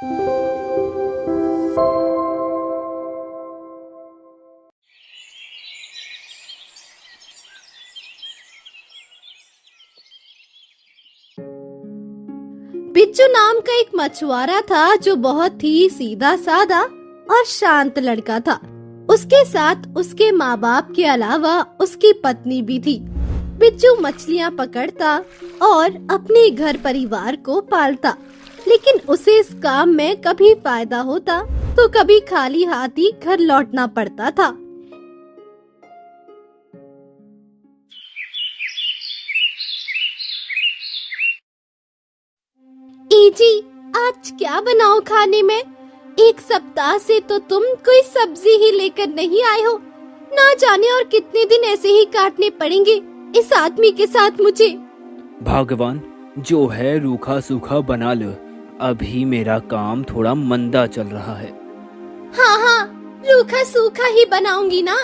बिच्छू नाम का एक मछुआरा था जो बहुत ही सीधा साधा और शांत लड़का था। उसके साथ उसके माँ बाप के अलावा उसकी पत्नी भी थी। बिच्छू मछलियाँ पकड़ता और अपने घर परिवार को पालता, लेकिन उसे इस काम में कभी फायदा होता तो कभी खाली हाथ ही घर लौटना पड़ता था। जी, आज क्या बनाओ खाने में? एक सप्ताह से तो तुम कोई सब्जी ही लेकर नहीं आए हो। ना जाने और कितने दिन ऐसे ही काटने पड़ेंगे इस आदमी के साथ मुझे। भगवान, जो है रूखा सूखा बना लो। अभी मेरा काम थोड़ा मंदा चल रहा है। हाँ, रूखा सूखा ही बनाऊंगी ना।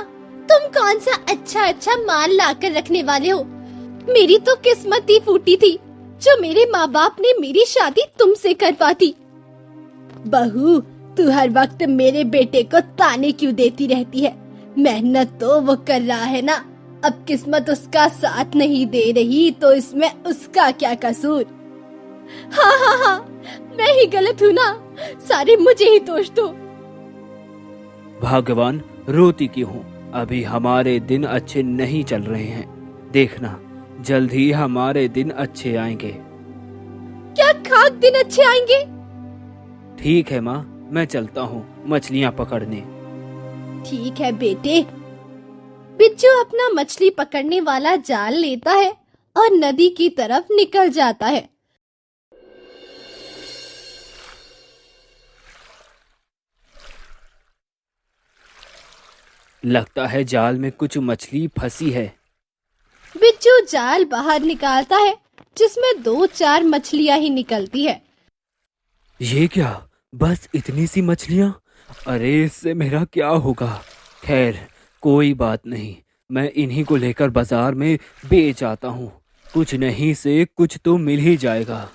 तुम कौन सा अच्छा अच्छा माल लाकर रखने वाले हो? मेरी तो किस्मत ही फूटी थी जो मेरे माँ बाप ने मेरी शादी तुमसे करवाती। बहू, तू हर वक्त मेरे बेटे को ताने क्यों देती रहती है? मेहनत तो वो कर रहा है ना। अब किस्मत उसका साथ नहीं दे रही तो इसमें उसका क्या कसूर? हाँ, मैं ही गलत हूँ ना। सारे मुझे ही दोष दो। भगवान, रोती क्यों हूँ? अभी हमारे दिन अच्छे नहीं चल रहे हैं। देखना, जल्द ही हमारे दिन अच्छे आएंगे। क्या खाक दिन अच्छे आएंगे? ठीक है माँ, मैं चलता हूँ मछलियाँ पकड़ने। ठीक है बेटे। बिच्छू अपना मछली पकड़ने वाला जाल लेता है और नदी की तरफ निकल जाता है। लगता है जाल में कुछ मछली फंसी है। बिच्छू जाल बाहर निकालता है जिसमें 2-4 मछलियां ही निकलती है। ये क्या, बस इतनी सी मछलियाँ? अरे इससे मेरा क्या होगा? खैर, कोई बात नहीं, मैं इन्हीं को लेकर बाजार में बेच आता हूँ। कुछ नहीं से कुछ तो मिल ही जाएगा।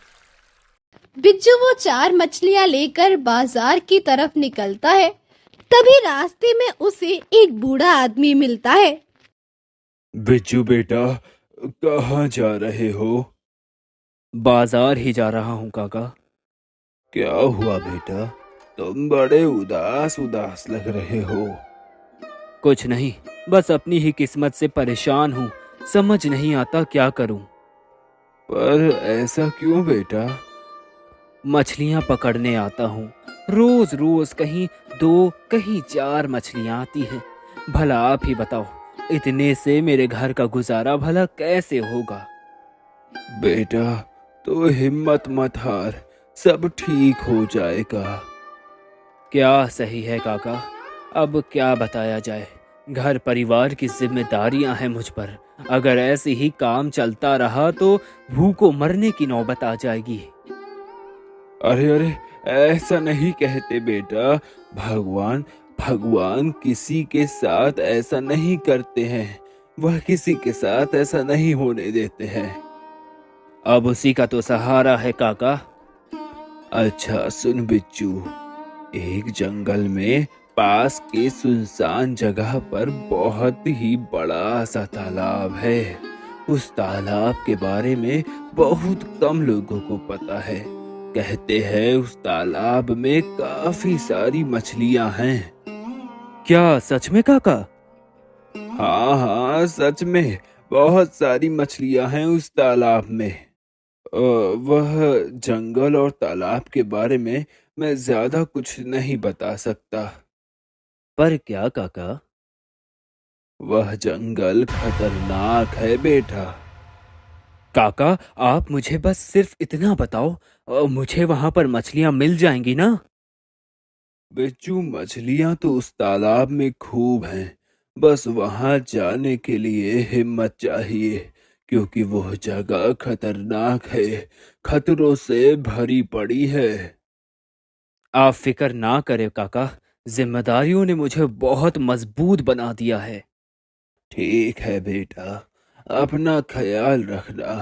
बिच्छू वो 4 मछलियां लेकर बाजार की तरफ निकलता है। तभी रास्ते में उसे एक बूढ़ा आदमी मिलता है। बिच्छू बेटा, कहाँ जा रहे हो? बाजार ही जा रहा हूँ काका। क्या हुआ बेटा? तुम बड़े उदास उदास लग रहे हो। कुछ नहीं, बस अपनी ही किस्मत से परेशान हूँ। समझ नहीं आता क्या करूँ। पर ऐसा क्यों बेटा? मछलियाँ पकड़ने आता हूँ। रोज रोज कहीं 2 कहीं 4 मछलियाँ आती हैं। भला आप ही बताओ, इतने से मेरे घर का गुजारा भला कैसे होगा? बेटा, तो हिम्मत मत हार, सब ठीक हो जाएगा। क्या सही है काका, अब क्या बताया जाए। घर परिवार की जिम्मेदारियां हैं मुझ पर। अगर ऐसे ही काम चलता रहा तो भूखों मरने की नौबत आ जाएगी। अरे अरे, ऐसा नहीं कहते बेटा। भगवान भगवान किसी के साथ ऐसा नहीं करते हैं। वह किसी के साथ ऐसा नहीं होने देते हैं। अब उसी का तो सहारा है काका। अच्छा सुन बिच्छू, एक जंगल में पास के सुनसान जगह पर बहुत ही बड़ा सा तालाब है। उस तालाब के बारे में बहुत कम लोगों को पता है। कहते हैं उस तालाब में काफी सारी मछलियां हैं। क्या सच में काका? हाँ हाँ, सच में बहुत सारी मछलियां हैं उस तालाब में। वह जंगल और तालाब के बारे में मैं ज्यादा कुछ नहीं बता सकता। पर क्या काका? वह जंगल खतरनाक है बेटा। काका, आप मुझे बस सिर्फ इतना बताओ, मुझे वहां पर मछलियां मिल जाएंगी ना? बिच्छू, मछलियां तो उस तालाब में खूब हैं। बस वहां जाने के लिए हिम्मत चाहिए, क्योंकि वह जगह खतरनाक है, खतरों से भरी पड़ी है। आप फिक्र ना करें काका, जिम्मेदारियों ने मुझे बहुत मजबूत बना दिया है। ठीक है बेटा, अपना ख्याल रखना।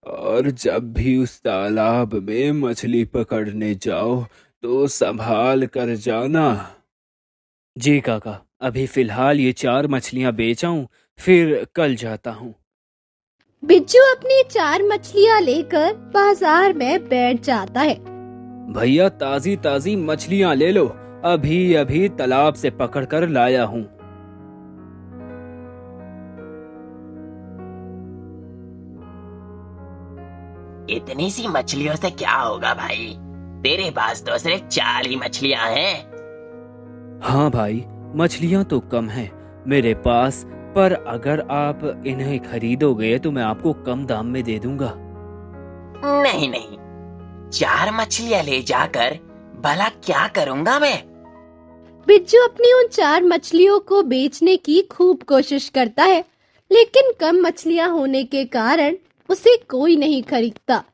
और जब भी उस तालाब में मछली पकड़ने जाओ तो संभाल कर जाना। जी काका, अभी फिलहाल ये 4 मछलियां बेच आऊं, फिर कल जाता हूँ। बिज्जू अपनी 4 मछलियां लेकर बाजार में बैठ जाता है। भैया ताजी ताजी मछलियां ले लो, अभी अभी तालाब से पकड़ कर लाया हूँ। इतनी सी मछलियों से क्या होगा भाई? तेरे पास तो सिर्फ 4 ही मछलियां हैं। हाँ भाई, मछलियां तो कम हैं मेरे पास, पर अगर आप इन्हें खरीदोगे तो मैं आपको कम दाम में दे दूंगा। नहीं नहीं, 4 मछलियां ले जाकर भला क्या करूंगा मैं? बिज्जू अपनी उन 4 मछलियों को बेचने की खूब कोशिश करता है, लेकिन कम मछलियां होने के कारण उसे कोई नहीं खरीदता।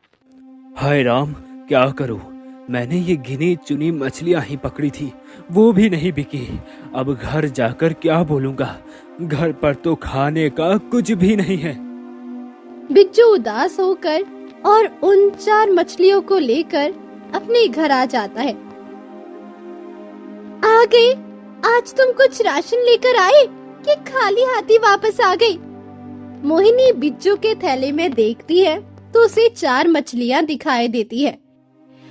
हाय राम, क्या करूं? मैंने ये गिनी चुनी मछलियां ही पकड़ी थी, वो भी नहीं बिकी। अब घर जाकर क्या बोलूंगा? घर पर तो खाने का कुछ भी नहीं है। बिज्जू उदास होकर और उन 4 मछलियों को लेकर अपने घर आ जाता है। आ गए? आज तुम कुछ राशन लेकर आए कि खाली हाथी वापस आ गई? मोहिनी बिज्जू के थैले में देखती है तो उसे 4 मछलियां दिखाई देती है।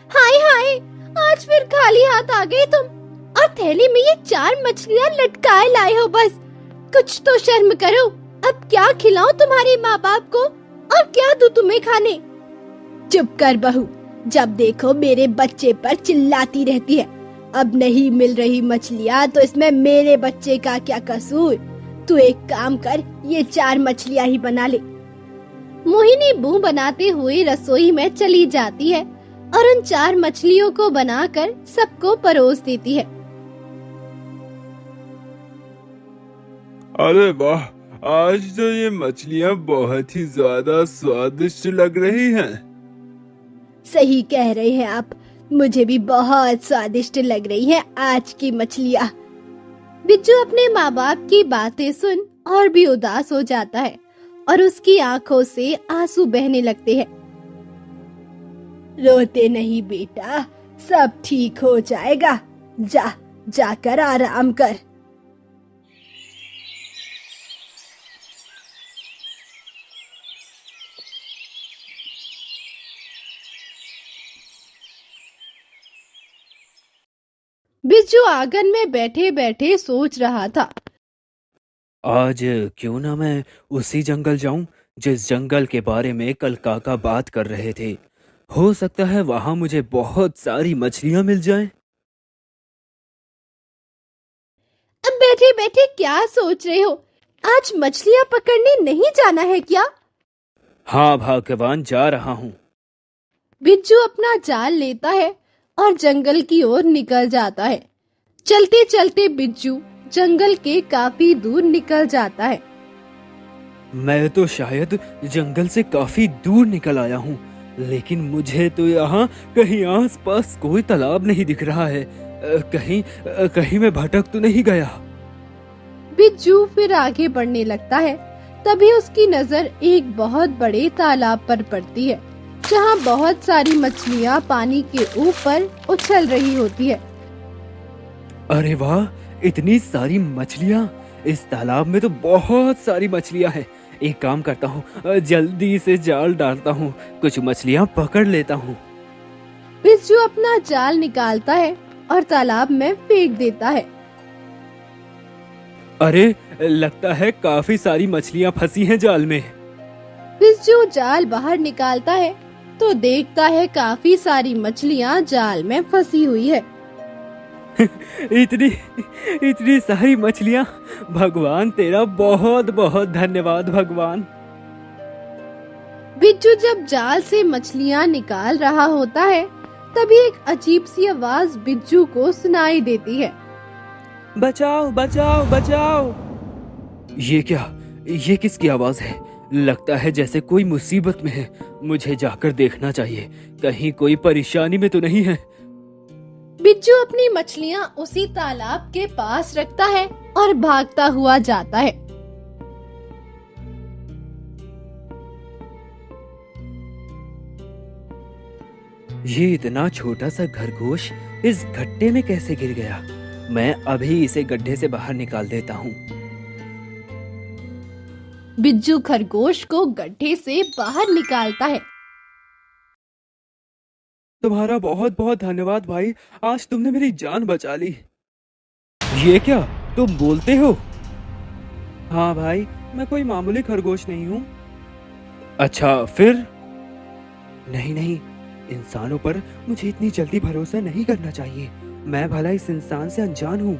हाय हाय, आज फिर खाली हाथ आ गए तुम, और थैली में ये 4 मछलियां लटकाए लाए हो। बस कुछ तो शर्म करो। अब क्या खिलाऊं तुम्हारे माँ बाप को, और क्या दूं तुम्हें खाने? चुप कर बहू, जब देखो मेरे बच्चे पर चिल्लाती रहती है। अब नहीं मिल रही मछलियाँ तो इसमें मेरे बच्चे का क्या कसूर? तू एक काम कर, ये 4 मछलियाँ ही बना ले। मोहिनी मुंह बनाते हुए रसोई में चली जाती है और उन 4 मछलियों को बनाकर सबको परोस देती है। अरे वाह, आज तो ये मछलियाँ बहुत ही ज्यादा स्वादिष्ट लग रही हैं। सही कह रहे हैं आप, मुझे भी बहुत स्वादिष्ट लग रही है आज की मछलियाँ। बिज्जू अपने माँ बाप की बातें सुन और भी उदास हो जाता है और उसकी आंखों से आंसू बहने लगते हैं। रोते नहीं बेटा, सब ठीक हो जाएगा। जाकर आराम कर। बिज्जू आंगन में बैठे बैठे सोच रहा था। आज क्यों ना मैं उसी जंगल जाऊं जिस जंगल के बारे में कल काका बात कर रहे थे। हो सकता है वहां मुझे बहुत सारी मछलियां मिल जाएं। अब बैठे बैठे क्या सोच रहे हो? आज मछलियां पकड़ने नहीं जाना है क्या? हाँ भगवान, जा रहा हूँ। बिज्जू अपना जाल लेता है और जंगल की ओर निकल जाता है। चलते चलते बिज्जू जंगल के काफी दूर निकल जाता है। मैं तो शायद जंगल से काफी दूर निकल आया हूँ, लेकिन मुझे तो यहाँ कहीं आसपास कोई तालाब नहीं दिख रहा है। कहीं मैं भटक तो नहीं गया? बिज्जू फिर आगे बढ़ने लगता है। तभी उसकी नजर एक बहुत बड़े तालाब पर पड़ती है, जहाँ बहुत सारी मछलियाँ पानी के ऊपर उछल रही होती है। अरे वाह, इतनी सारी मछलियाँ! इस तालाब में तो बहुत सारी मछलियाँ हैं। एक काम करता हूँ, जल्दी से जाल डालता हूँ, कुछ मछलियाँ पकड़ लेता हूँ। बिज्जू अपना जाल निकालता है और तालाब में फेंक देता है। अरे, लगता है काफी सारी मछलियाँ फंसी हैं जाल में। बिज्जू जाल बाहर निकालता है तो देखता है काफी सारी मछलियाँ जाल में फंसी हुई है। इतनी सारी मछलियाँ! भगवान तेरा बहुत बहुत धन्यवाद भगवान। बिज्जू जब जाल से मछलियाँ निकाल रहा होता है, तभी एक अजीब सी आवाज बिज्जू को सुनाई देती है। बचाओ बचाओ बचाओ! ये क्या? ये किसकी आवाज है? लगता है जैसे कोई मुसीबत में है। मुझे जाकर देखना चाहिए, कहीं कोई परेशानी में तो नहीं है। बिज्जू अपनी मछलियाँ उसी तालाब के पास रखता है और भागता हुआ जाता है। ये इतना छोटा सा खरगोश इस गड्ढे में कैसे गिर गया? मैं अभी इसे गड्ढे से बाहर निकाल देता हूँ। बिज्जू खरगोश को गड्ढे से बाहर निकालता है। तुम्हारा बहुत बहुत धन्यवाद भाई, आज तुमने मेरी जान बचा ली। ये क्या, तुम बोलते हो? हाँ भाई, मैं कोई मामूली खरगोश नहीं हूँ। अच्छा फिर? नहीं नहीं, इंसानों पर मुझे इतनी जल्दी भरोसा नहीं करना चाहिए। मैं भला इस इंसान से अनजान हूँ।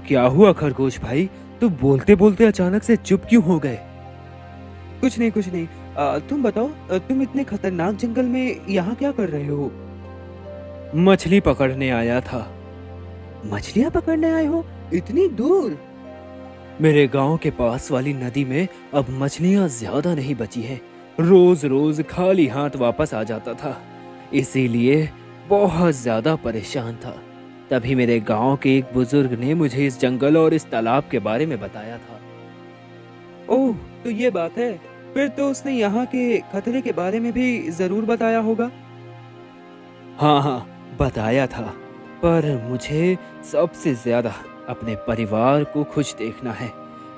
क्या हुआ खरगोश भाई, तुम बोलते बोलते अचानक से चुप क्यों हो गए? कुछ नहीं कुछ नहीं। तुम बताओ, तुम इतने खतरनाक जंगल में यहाँ क्या कर रहे हो? मछली पकड़ने आया था। मछलियाँ पकड़ने आए हो इतनी दूर? मेरे गांव के पास वाली नदी में अब मछलियाँ ज्यादा नहीं बची हैं। रोज रोज खाली हाथ वापस आ जाता था, इसीलिए बहुत ज्यादा परेशान था। तभी मेरे गांव के एक बुजुर्ग ने मुझे इस जंगल और इस तालाब के बारे में बताया था। ओह, तो ये बात है। फिर तो उसने यहाँ के खतरे के बारे में भी जरूर बताया होगा। हाँ हाँ, बताया था, पर मुझे सबसे ज्यादा अपने परिवार को खुश देखना है।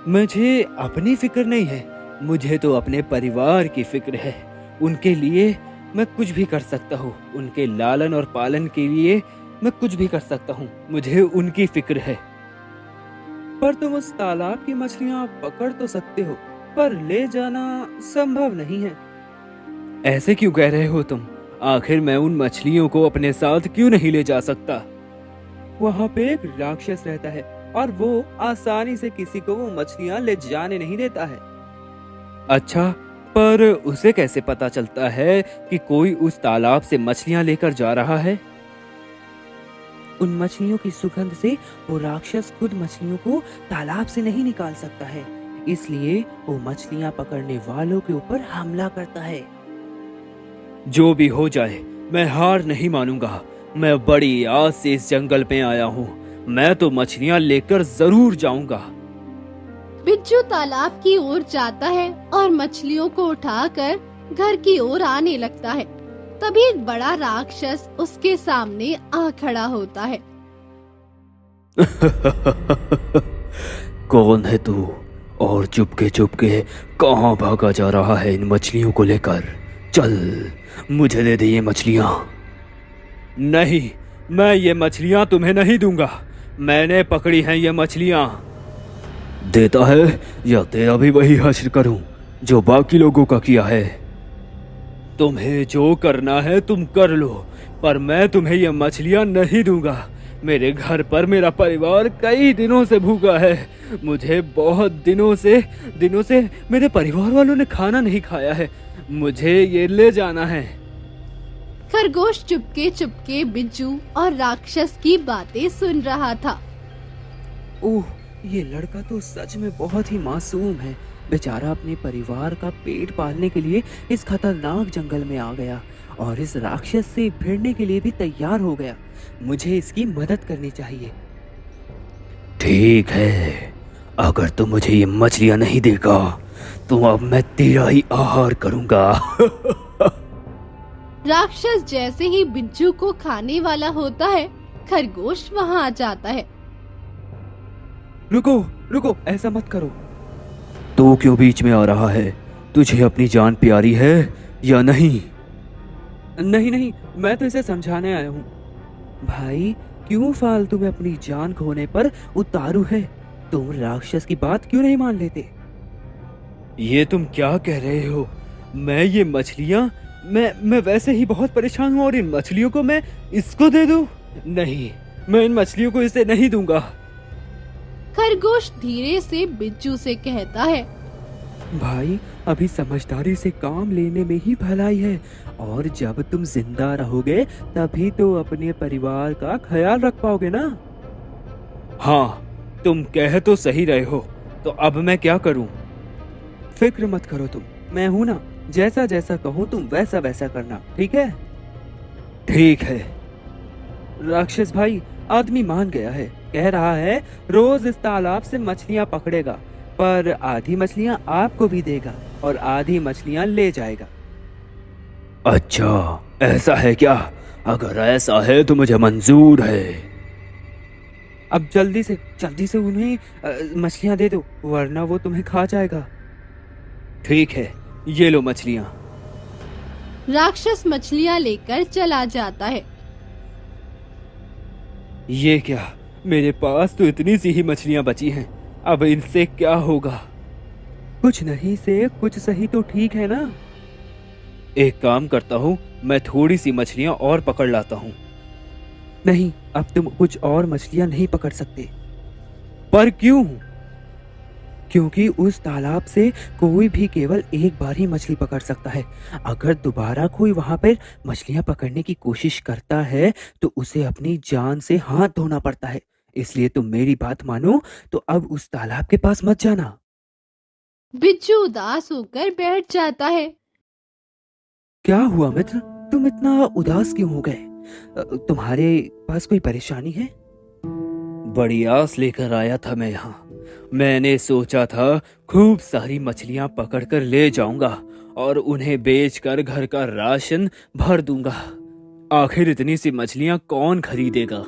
मुझे अपनी फिक्र नहीं है, मुझे तो अपने परिवार की फिक्र है। उनके लिए मैं कुछ भी कर सकता हूँ, उनके लालन और पालन के लिए मैं कुछ भी कर सकता हूँ। मुझे उनकी फिक्र है। पर तुम उस तालाब की मछलियाँ पकड़ तो सकते हो, पर ले जाना संभव नहीं है। ऐसे क्यों कह रहे हो तुम? आखिर मैं उन मछलियों को अपने साथ क्यों नहीं ले जा सकता? वहाँ पे एक राक्षस रहता है और वो आसानी से किसी को वो मछलियाँ ले जाने नहीं देता है। अच्छा, पर उसे कैसे पता चलता है कि कोई उस तालाब से मछलियाँ लेकर जा रहा है? उन मछलियों की सुगंध से वो राक्षस खुद मछलियों को तालाब से नहीं निकाल सकता है, इसलिए वो मछलियाँ पकड़ने वालों के ऊपर हमला करता है। जो भी हो जाए, मैं हार नहीं मानूंगा। मैं बड़ी आस से इस जंगल में आया हूँ। मैं तो मछलियाँ लेकर जरूर जाऊंगा। बिज्जू तालाब की ओर जाता है और मछलियों को उठाकर घर की ओर आने लगता है। तभी एक बड़ा राक्षस उसके सामने आ खड़ा होता है। कौन है तू और चुपके चुपके कहाँ भागा जा रहा है इन मछलियों को लेकर? चल, मुझे दे दे ये मछलियाँ। नहीं, मैं ये मछलियाँ तुम्हें नहीं दूंगा। मैंने पकड़ी हैं ये मछलियाँ। देता है या तेरा भी वही हश्र करूं जो बाकी लोगों का किया है? तुम्हें जो करना है तुम कर लो, पर मैं तुम्हें ये मछलियाँ नहीं दूंगा। मेरे घर पर मेरा परिवार कई दिनों से भूखा है। मुझे बहुत दिनों से मेरे परिवार वालों ने खाना नहीं खाया है। मुझे ये ले जाना है। खरगोश चुपके चुपके बिज्जू और राक्षस की बातें सुन रहा था। ओह, ये लड़का तो सच में बहुत ही मासूम है। बेचारा अपने परिवार का पेट पालने के लिए इस खतरनाक जंगल में आ गया और इस राक्षस से भिड़ने के लिए भी तैयार हो गया। मुझे इसकी मदद करनी चाहिए। ठीक है, अगर तू मुझे ये मछलियाँ नहीं देगा तो अब मैं तेरा ही आहार करूँगा। राक्षस जैसे ही बिज्जू को खाने वाला होता है, खरगोश वहाँ आ जाता है। रुको रुको, ऐसा मत करो। तू क्यों बीच में आ रहा है? तुझे अपनी जान प्यारी है या नहीं? नहीं नहीं, मैं तो इसे समझाने आया हूँ। भाई, क्यों फालतू में अपनी जान खोने पर उतारू है? तुम राक्षस की बात क्यों नहीं मान लेते? ये तुम क्या कह रहे हो? मैं ये मछलियाँ, मैं वैसे ही बहुत परेशान हूँ और इन मछलियों को मैं इसको दे दूँ? नहीं, मैं इन मछलियों को इसे नहीं दूंगा। खरगोश धीरे से बिज्जू से कहता है, भाई, अभी समझदारी से काम लेने में ही भलाई है, और जब तुम जिंदा रहोगे तभी तो अपने परिवार का ख्याल रख पाओगे ना। हाँ, तुम कह तो सही रहे हो, तो अब मैं क्या करूं? फिक्र मत करो तुम, मैं हूं ना। जैसा जैसा कहूं तुम वैसा वैसा करना, ठीक है? ठीक है। राक्षस भाई, आदमी मान गया है। कह रहा है रोज इस तालाब से मछलियां पकड़ेगा, पर आधी मछलियां आपको भी देगा और आधी मछलियां ले जाएगा। अच्छा, ऐसा है क्या? अगर ऐसा है तो मुझे मंजूर है। अब जल्दी से उन्हें मछलियां दे दो, वरना वो तुम्हें खा जाएगा। ठीक है, ये लो मछलियां। राक्षस मछलियां लेकर चला जाता है। ये क्या, मेरे पास तो इतनी सी ही मछलियां बची हैं, अब इनसे क्या होगा? कुछ नहीं से कुछ सही तो ठीक है ना? एक काम करता हूँ, मैं थोड़ी सी मछलियां और पकड़ लाता हूँ। नहीं, अब तुम कुछ और मछलियां नहीं पकड़ सकते। पर क्यों? क्योंकि उस तालाब से कोई भी केवल एक बार ही मछली पकड़ सकता है। अगर दोबारा कोई वहां पर मछलियां पकड़ने की कोशिश करता है तो उसे अपनी जान से हाथ धोना पड़ता है। इसलिए तुम मेरी बात मानो तो अब उस तालाब के पास मत जाना। बिच्छू उदास होकर बैठ जाता है। क्या हुआ मित्र, तुम इतना उदास क्यों हो गए? तुम्हारे पास कोई परेशानी है? बड़ी आस लेकर आया था मैं यहाँ। मैंने सोचा था खूब सारी मछलियां पकड़कर ले जाऊंगा और उन्हें बेचकर घर का राशन भर दूंगा। आखिर इतनी सी मछलियां कौन खरीदेगा?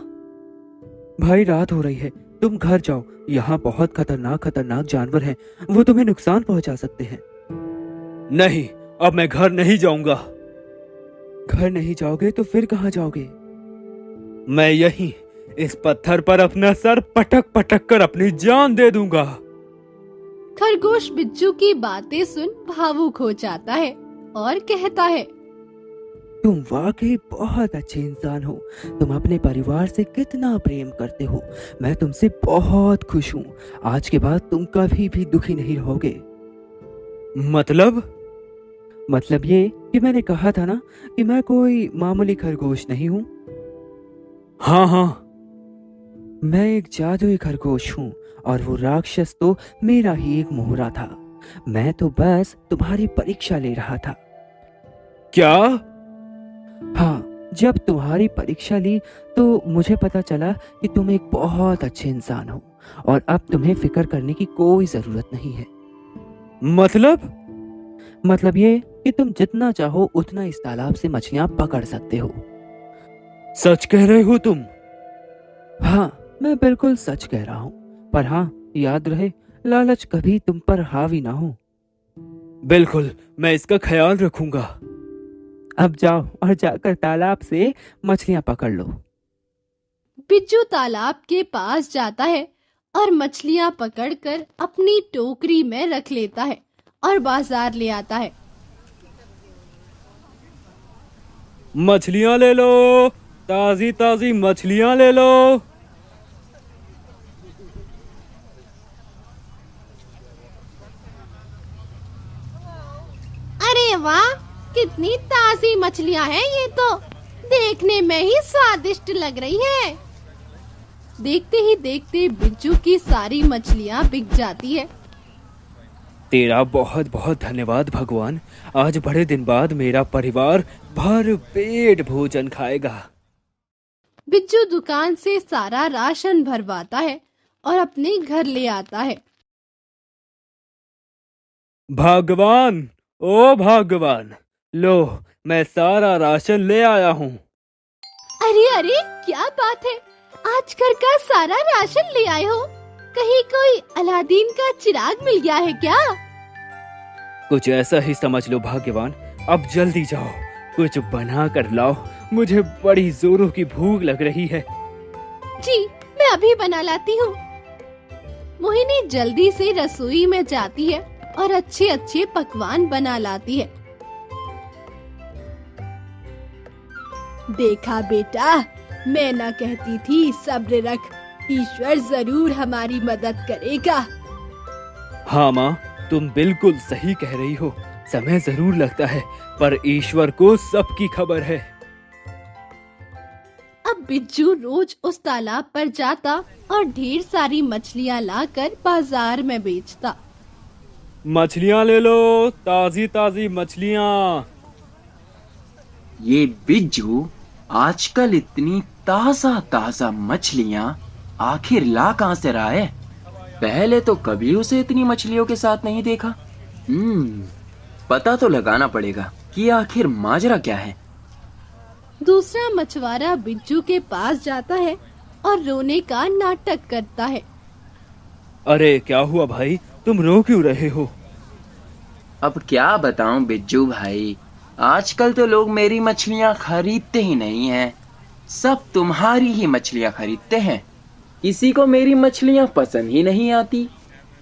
भाई, रात हो रही है, तुम घर जाओ। यहाँ बहुत खतरनाक जानवर हैं, वो तुम्हें नुकसान पहुंचा सकते हैं। नहीं, अब मैं घर नहीं जाऊंगा। घर नहीं जाओगे तो फिर कहाँ जाओगे? मैं यहीं इस पत्थर पर अपना सर पटक पटक कर अपनी जान दे दूंगा। खरगोश बिच्छू की बातें सुन भावुक हो जाता है और कहता है, तुम वाकई बहुत अच्छे इंसान हो। तुम अपने परिवार से कितना प्रेम करते हो। मैं तुमसे बहुत खुश हूँ। आज के बाद तुम कभी भी दुखी नहीं रहोगे। मतलब ये कि मैंने कहा था ना कि मैं कोई मामूली खरगोश नहीं हूँ। हाँ, मैं एक जादुई खरगोश हूँ और वो राक्षस तो मेरा ही एक मोहरा था। मैं तो बस तुम्हारी परीक्षा ले रहा था। क्या? हाँ, जब तुम्हारी परीक्षा ली तो मुझे पता चला कि तुम एक बहुत अच्छे इंसान हो और अब तुम्हें फिक्र करने की कोई जरूरत नहीं है। मतलब ये कि तुम जितना चाहो उतना इस तालाब से मछलियां पकड़ सकते हो। सच कह रहे हो तुम? हाँ, मैं बिल्कुल सच कह रहा हूँ। पर हाँ, याद रहे, लालच कभी तुम पर हावी ना हो। बिल्कुल, मैं इसका ख्याल रखूंगा। अब जाओ और जाकर तालाब से मछलियां पकड़ लो। बिच्छू तालाब के पास जाता है और मछलियां पकड़कर अपनी टोकरी में रख लेता है और बाजार ले आता है। मछलियां ले लो, ताजी ताजी मछलियां ले लो। अरे वाह, कितनी ताजी मछलियां हैं ये तो। देखने में ही स्वादिष्ट लग रही है। देखते ही देखते बिच्छू की सारी मछलियां बिक जाती है। तेरा बहुत बहुत धन्यवाद भगवान। आज बड़े दिन बाद मेरा परिवार भर पेट भोजन खाएगा। बिच्छू दुकान से सारा राशन भरवाता है और अपने घर ले आता है। भगवान, ओ भगवान, लो मैं सारा राशन ले आया हूँ। अरे अरे, क्या बात है, आज घर का सारा राशन ले आए हो। कहीं कोई अलादीन का चिराग मिल गया है क्या? कुछ ऐसा ही समझ लो भाग्यवान। अब जल्दी जाओ, कुछ बना कर लाओ। मुझे बड़ी जोरों की भूख लग रही है। जी, मैं अभी बना लाती हूँ। मोहिनी जल्दी से रसोई में जाती है और अच्छे अच्छे पकवान बना लाती है। देखा बेटा, मैं ना कहती थी सब्र रख, ईश्वर जरूर हमारी मदद करेगा। हाँ माँ, तुम बिल्कुल सही कह रही हो। समय जरूर लगता है, पर ईश्वर को सबकी खबर है। अब बिच्छू रोज उस तालाब पर जाता और ढेर सारी मछलियाँ लाकर बाजार में बेचता। मछलियाँ ले लो, ताजी ताजी मछलियाँ। ये बिज्जू आजकल इतनी ताजा ताजा मछलियां आखिर ला कहां से रहा है? पहले तो कभी उसे इतनी मछलियों के साथ नहीं देखा। पता तो लगाना पड़ेगा। कि आखिर माजरा क्या है। दूसरा मछुआरा बिज्जू के पास जाता है और रोने का नाटक करता है। अरे क्या हुआ भाई, तुम रो क्यों रहे हो? अब क्या बताऊं बिज्जू भाई, आजकल तो लोग मेरी मछलियां खरीदते ही नहीं हैं। सब तुम्हारी ही मछलियां खरीदते हैं। किसी को मेरी मछलियां पसंद ही नहीं आती।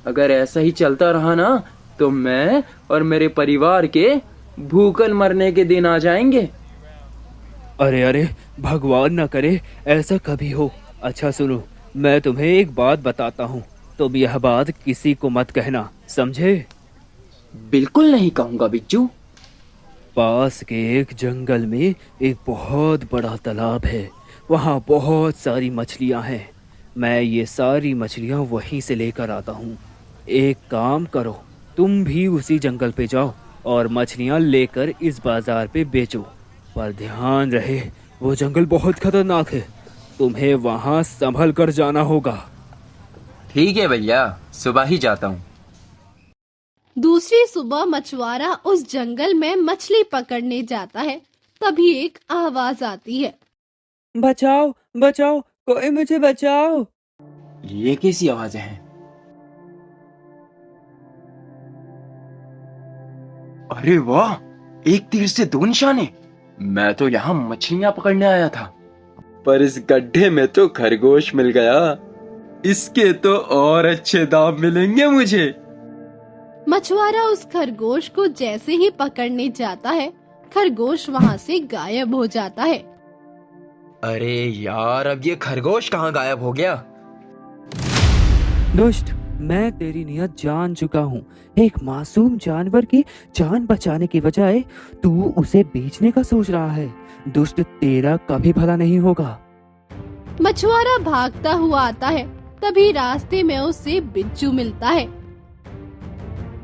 अगर ऐसा ही चलता रहा ना तो मैं और मेरे परिवार के भूखल मरने के दिन आ जाएंगे। अरे अरे, भगवान न करे ऐसा कभी हो। अच्छा सुनो, मैं तुम्हें एक बात बताता हूँ, तुम यह बात किसी को मत कहना, समझे? बिल्कुल नहीं कहूंगा बिज्जू। पास के एक जंगल में एक बहुत बड़ा तालाब है। वहाँ बहुत सारी मछलियाँ हैं। मैं ये सारी मछलियाँ वहीं से लेकर आता हूँ। एक काम करो, तुम भी उसी जंगल पे जाओ और मछलियाँ लेकर इस बाजार पे बेचो। पर ध्यान रहे, वो जंगल बहुत खतरनाक है, तुम्हें वहाँ संभल कर जाना होगा। ठीक है भैया, सुबह ही जाता हूँ। दूसरी सुबह मछुआरा उस जंगल में मछली पकड़ने जाता है। तभी एक आवाज आती है। बचाओ बचाओ, कोई मुझे बचाओ। ये कैसी आवाजें हैं? अरे वाह, एक तीर से दो निशाने। मैं तो यहाँ मछलियां पकड़ने आया था, पर इस गड्ढे में तो खरगोश मिल गया। इसके तो और अच्छे दाम मिलेंगे मुझे। मछुआरा उस खरगोश को जैसे ही पकड़ने जाता है, खरगोश वहाँ से गायब हो जाता है। अरे यार, अब ये खरगोश कहाँ गायब हो गया? दुष्ट, मैं तेरी नियत जान चुका हूँ। एक मासूम जानवर की जान बचाने की बजाय तू उसे बेचने का सोच रहा है। दुष्ट, तेरा कभी भला नहीं होगा। मछुआरा भागता हुआ आता है। तभी रास्ते में उसे बिज्जू मिलता है।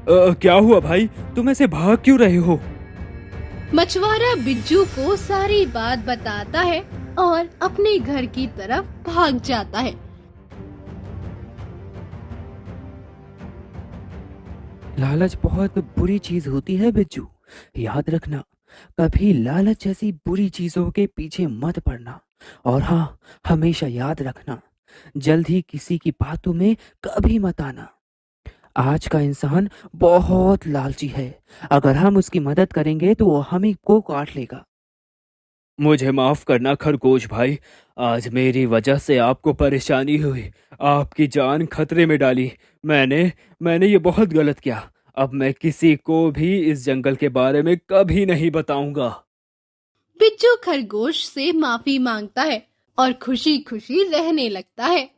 क्या हुआ भाई, तुम ऐसे भाग क्यों रहे हो? मछुआरा बिज्जू को सारी बात बताता है और अपने घर की तरफ भाग जाता है। लालच बहुत बुरी चीज होती है बिज्जू, याद रखना, कभी लालच जैसी बुरी चीजों के पीछे मत पड़ना। और हाँ, हमेशा याद रखना, जल्द ही किसी की बातों में कभी मत आना। आज का इंसान बहुत लालची है, अगर हम उसकी मदद करेंगे तो वो हम ही को काट लेगा। मुझे माफ करना खरगोश भाई, आज मेरी वजह से आपको परेशानी हुई, आपकी जान खतरे में डाली। मैंने ये बहुत गलत किया। अब मैं किसी को भी इस जंगल के बारे में कभी नहीं बताऊंगा। बिज्जू खरगोश से माफी मांगता है और खुशी खुशी रहने लगता है।